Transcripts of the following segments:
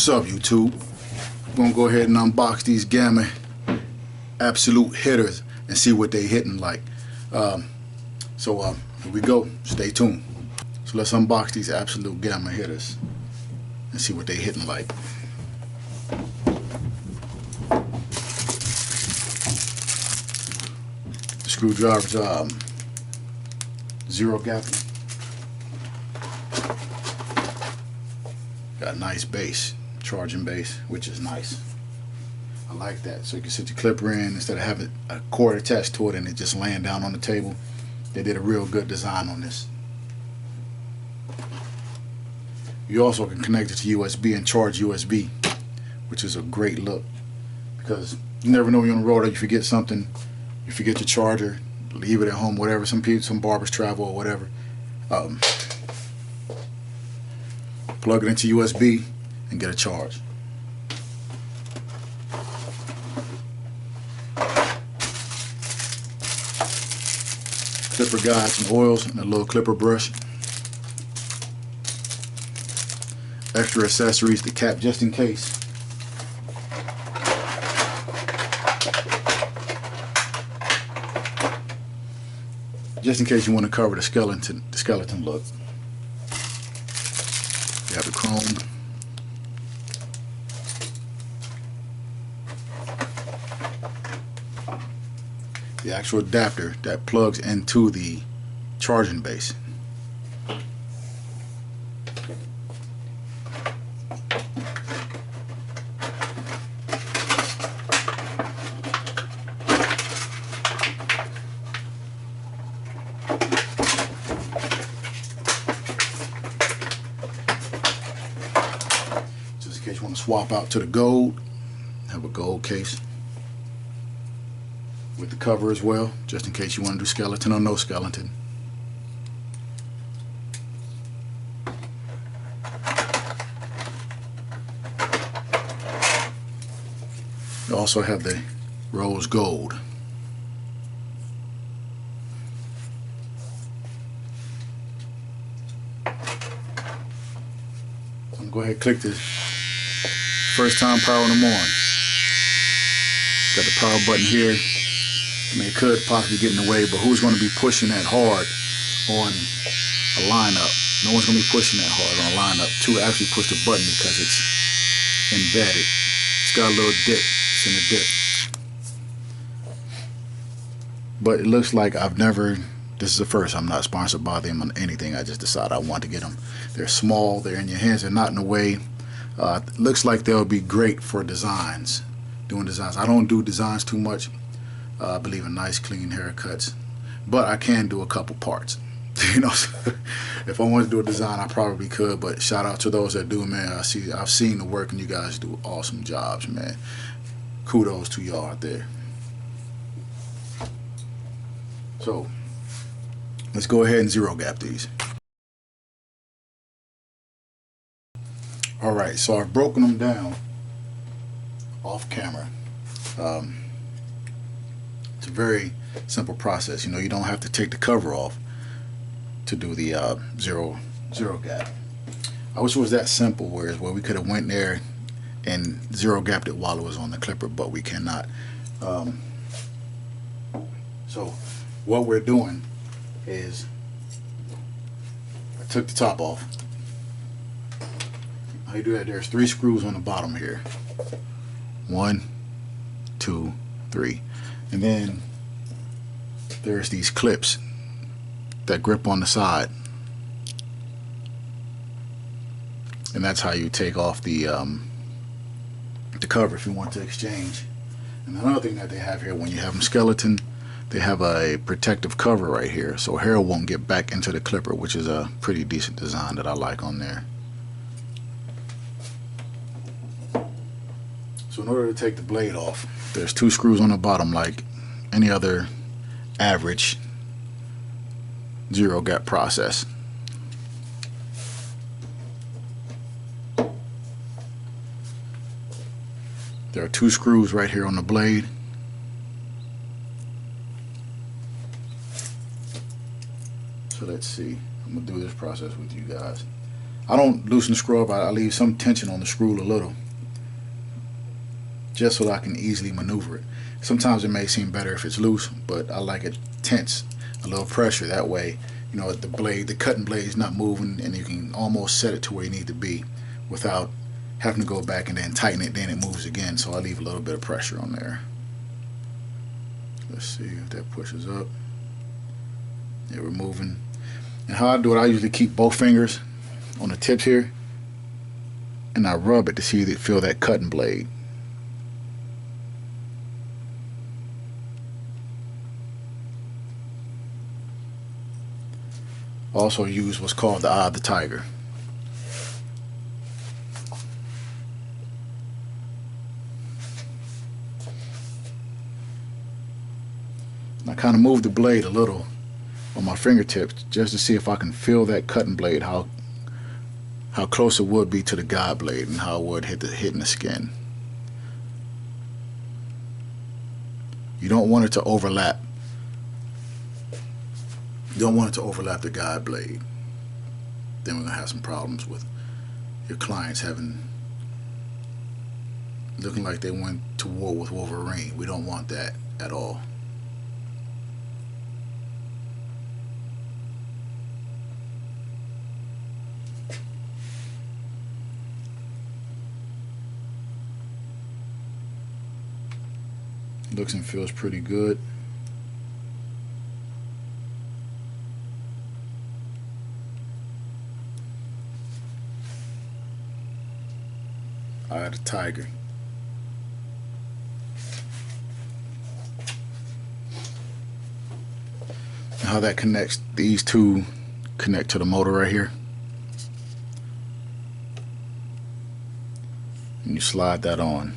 What's up, YouTube? I'm gonna go ahead and unbox these Gamma Absolute hitters and see what they hitting like. Here we go. Stay tuned. So let's unbox these Absolute Gamma hitters and see what they hitting like. The screwdriver's zero gapping. Got a nice base, charging base, which is nice. I like that. So you can sit your clipper in instead of having a cord attached to it and it just laying down on the table. They did a real good design on this. You also can connect it to USB and charge USB, which is a great look, because you never know when you're on the road or you forget something, you forget your charger, leave it at home, whatever. Some barbers travel or whatever. Plug it into USB and get a charge. Clipper guide, some oils, and a little clipper brush. Extra accessories, the cap just in case. Just in case you want to cover the skeleton look. You have the chrome. The actual adapter that plugs into the charging base. Just in case you want to swap out to the gold, have a gold case with the cover as well, just in case you want to do skeleton or no skeleton. You also have the rose gold. I'm gonna go ahead and click this. First time powering them on. Got the power button here. I mean, it could possibly get in the way, but who's going to be pushing that hard on a lineup? No one's going to be pushing that hard on a lineup to actually push the button, because it's embedded. It's got a little dip. It's in a dip. But it looks like this is the first. I'm not sponsored by them on anything. I just decided I want to get them. They're small. They're in your hands. They're not in the way. It looks like they'll be great for designs. Doing designs. I don't do designs too much. I believe in nice clean haircuts, but I can do a couple parts. You know, if I wanted to do a design, I probably could. But shout out to those that do, man. I've seen the work, and you guys do awesome jobs, man. Kudos to y'all out there. So let's go ahead and zero gap these. All right, so I've broken them down off camera. It's a very simple process. You know, you don't have to take the cover off to do the zero gap. I wish it was that simple, where we could have went there and zero gapped it while it was on the clipper, but we cannot. So what we're doing is, I took the top off. How you do that? There's 3 screws on the bottom here. 1, 2, 3. And then there's these clips that grip on the side, and that's how you take off the cover if you want to exchange. And another thing that they have here, when you have them skeleton, they have a protective cover right here, so hair won't get back into the clipper, which is a pretty decent design that I like on there. So in order to take the blade off, there's 2 screws on the bottom, like any other average zero gap process. There are 2 screws right here on the blade. So let's see. I'm gonna do this process with you guys. I don't loosen the screw up. I leave some tension on the screw a little, just so that I can easily maneuver it. Sometimes it may seem better if it's loose, but I like it tense, a little pressure. That way, you know, the cutting blade is not moving, and you can almost set it to where you need to be without having to go back and then tighten it, then it moves again. So I leave a little bit of pressure on there. Let's see if that pushes up. Yeah, we're moving. And how I do it, I usually keep both fingers on the tips here, and I rub it to see that feel that cutting blade. Also use what's called the eye of the tiger. And I kind of move the blade a little on my fingertips just to see if I can feel that cutting blade, how close it would be to the guide blade and how it would hit in the skin. You don't want it to overlap. You don't want it to overlap the guide blade. Then we're gonna have some problems with your clients looking like they went to war with Wolverine. We don't want that at all. Looks and feels pretty good. Eye of the tiger. And how that connects, these two connect to the motor right here. And you slide that on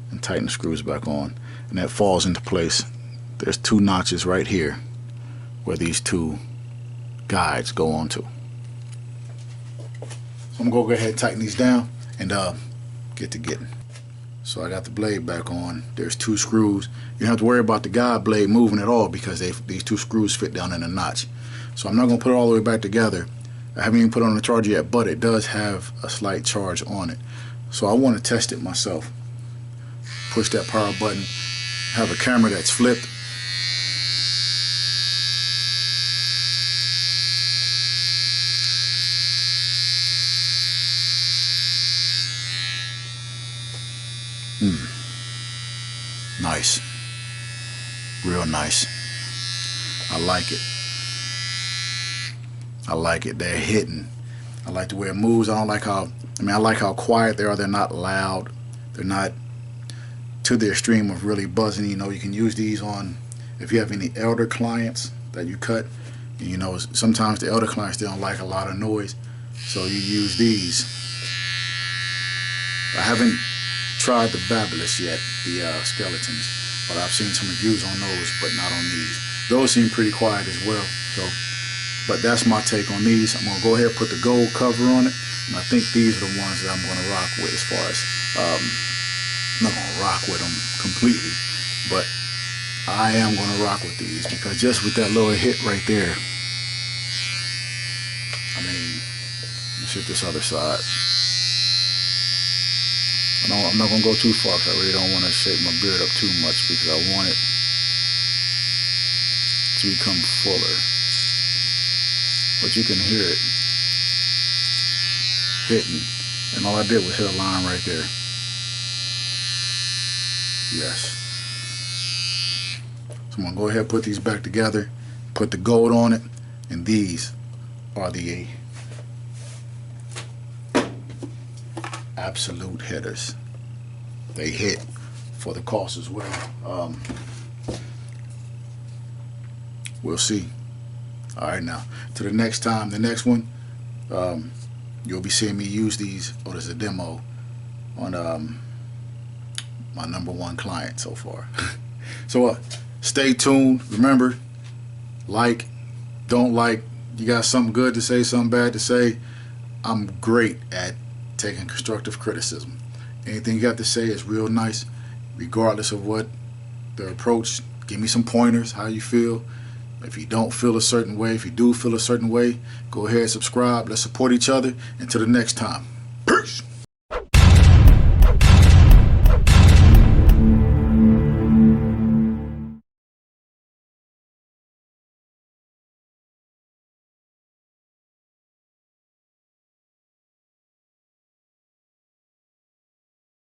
and tighten the screws back on, and that falls into place. There's two notches right here where these two guides go onto. So I'm gonna go ahead and tighten these down and get to getting. So I got the blade back on. There's two screws. You don't have to worry about the guide blade moving at all because these two screws fit down in a notch. So I'm not gonna put it all the way back together. I haven't even put it on the charger yet, but it does have a slight charge on it. So I want to test it myself. Push that power button. Have a camera that's flipped. Nice. Real nice. I like it. I like it. They're hitting. I like the way it moves. I don't like how, I like how quiet they are. They're not loud. They're not to the extreme of really buzzing. You know, you can use these on, if you have any elder clients that you cut, you know, sometimes the elder clients, they don't like a lot of noise. So you use these. I haven't tried the Babyliss yet, the skeletons, but I've seen some reviews on those, but not on these. Those seem pretty quiet as well. So, but that's my take on these. I'm gonna go ahead and put the gold cover on it, and I think these are the ones that I'm gonna rock with. As far as I'm not gonna rock with them completely, but I am gonna rock with these because just with that little hit right there. I mean, let's hit this other side. I'm not going to go too far because I really don't want to shape my beard up too much because I want it to become fuller. But you can hear it hitting. And all I did was hit a line right there. Yes. So I'm going to go ahead and put these back together, put the gold on it, and these are the absolute hitters. They hit for the cost as well. We'll see. All right, now to the next time, the next one, you'll be seeing me use these, or there's a demo on my #1 client so far. So stay tuned. Remember, like, don't like. You got something good to say, something bad to say. I'm great at taking constructive criticism. Anything you got to say is real nice, regardless of what the approach. Give me some pointers, how you feel. If you don't feel a certain way, if you do feel a certain way, go ahead, subscribe. Let's support each other. Until the next time. Peace.